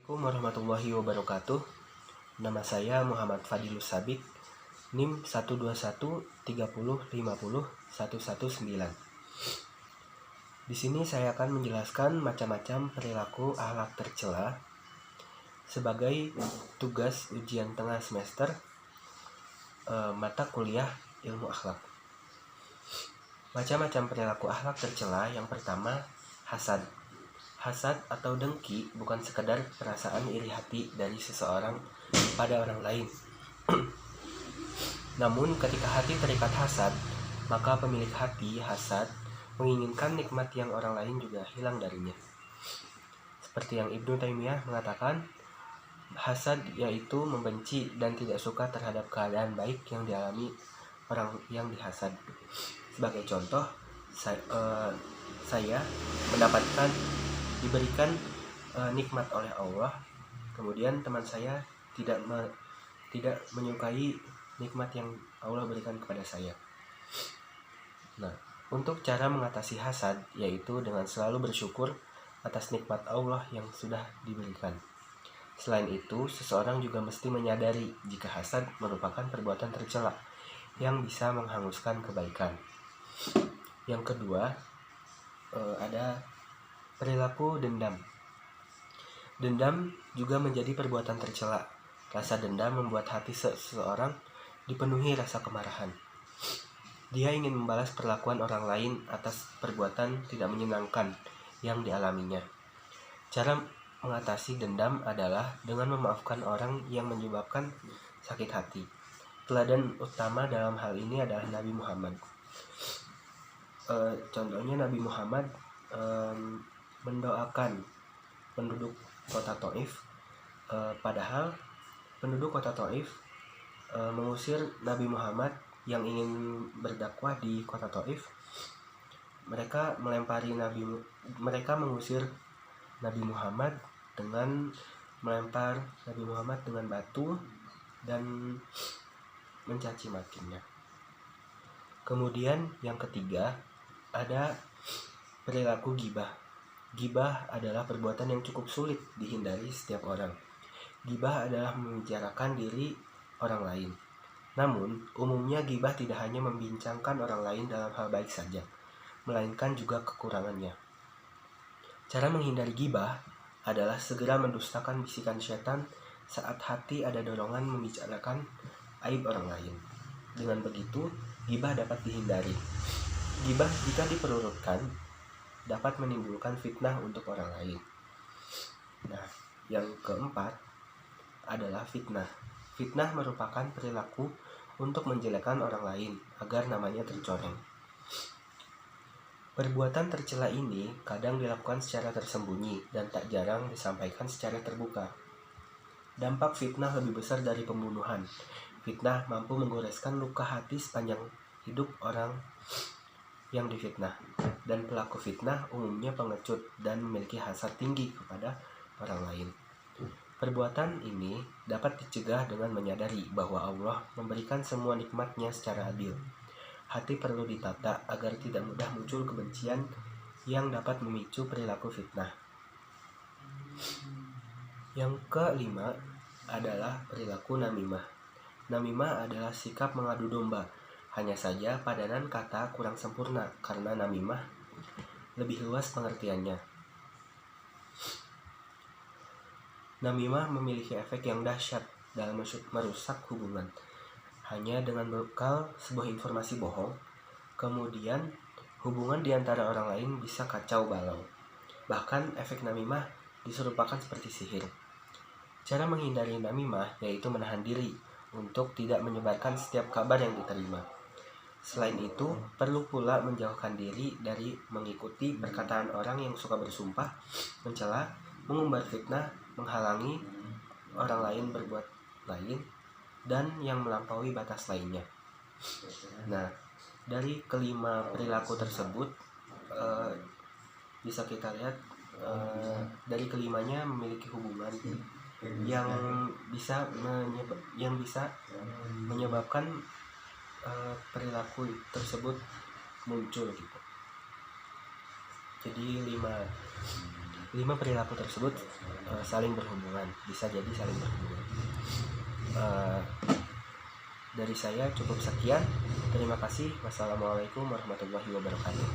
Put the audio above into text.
Assalamualaikum warahmatullahi wabarakatuh. Nama saya Muhammad Fadilus Sabik, NIM 12130501119. Di sini saya akan menjelaskan macam-macam perilaku akhlak tercela sebagai tugas ujian tengah semester mata kuliah ilmu akhlak. Macam-macam perilaku akhlak tercela. Yang pertama, hasad. Hasad atau dengki bukan sekedar perasaan iri hati dari seseorang pada orang lain. Namun ketika hati terikat hasad, maka pemilik hati hasad menginginkan nikmat yang orang lain juga hilang darinya. Seperti yang Ibnu Taimiyah mengatakan, hasad yaitu membenci dan tidak suka terhadap keadaan baik yang dialami orang yang dihasad. Sebagai contoh, saya diberikan nikmat oleh Allah, kemudian teman saya tidak menyukai nikmat yang Allah berikan kepada saya. Nah, untuk cara mengatasi hasad yaitu dengan selalu bersyukur atas nikmat Allah yang sudah diberikan. Selain itu, seseorang juga mesti menyadari jika hasad merupakan perbuatan tercela yang bisa menghanguskan kebaikan. Yang kedua, ada perilaku dendam. Dendam juga menjadi perbuatan tercela. Rasa dendam membuat hati seseorang dipenuhi rasa kemarahan. Dia ingin membalas perlakuan orang lain atas perbuatan tidak menyenangkan yang dialaminya. Cara mengatasi dendam adalah dengan memaafkan orang yang menyebabkan sakit hati. Teladan utama dalam hal ini adalah Nabi Muhammad. Contohnya Nabi Muhammad mendoakan penduduk kota Taif, padahal penduduk kota Taif mengusir Nabi Muhammad yang ingin berdakwah di kota Taif. Mereka mengusir Nabi Muhammad dengan melempar Nabi Muhammad dengan batu dan mencaci makinya. Kemudian yang ketiga, ada perilaku ghibah. Ghibah adalah perbuatan yang cukup sulit dihindari setiap orang. Ghibah adalah membicarakan diri orang lain. Namun, umumnya ghibah tidak hanya membincangkan orang lain dalam hal baik saja, melainkan juga kekurangannya. Cara menghindari ghibah adalah segera mendustakan bisikan setan saat hati ada dorongan membicarakan aib orang lain. Dengan begitu, ghibah dapat dihindari. Ghibah jika diperurutkan dapat menimbulkan fitnah untuk orang lain. Nah, yang keempat adalah fitnah. Fitnah merupakan perilaku untuk menjelekkan orang lain agar namanya tercoreng. Perbuatan tercela ini kadang dilakukan secara tersembunyi dan tak jarang disampaikan secara terbuka. Dampak fitnah lebih besar dari pembunuhan. Fitnah mampu menggoreskan luka hati sepanjang hidup orang yang difitnah, dan pelaku fitnah umumnya pengecut dan memiliki hasad tinggi kepada orang lain. Perbuatan ini dapat dicegah dengan menyadari bahwa Allah memberikan semua nikmatnya secara adil. Hati perlu ditata agar tidak mudah muncul kebencian yang dapat memicu perilaku fitnah. Yang kelima adalah perilaku namimah. Namimah adalah sikap mengadu domba. Hanya saja padanan kata kurang sempurna karena namimah lebih luas pengertiannya. Namimah memiliki efek yang dahsyat dalam merusak hubungan. Hanya dengan bekal sebuah informasi bohong, kemudian hubungan di antara orang lain bisa kacau balau. Bahkan efek namimah diserupakan seperti sihir. Cara menghindari namimah yaitu menahan diri untuk tidak menyebarkan setiap kabar yang diterima. Selain itu, perlu pula menjauhkan diri dari mengikuti perkataan orang yang suka bersumpah, mencela, mengumbar fitnah, menghalangi orang lain berbuat lain, dan yang melampaui batas lainnya. Nah, dari kelima perilaku tersebut, bisa kita lihat dari kelimanya memiliki hubungan yang bisa menyebabkan perilaku tersebut muncul gitu. Jadi 5 perilaku tersebut saling berhubungan, bisa jadi saling berhubungan. Dari saya cukup sekian. Terima kasih. Wassalamualaikum warahmatullahi wabarakatuh.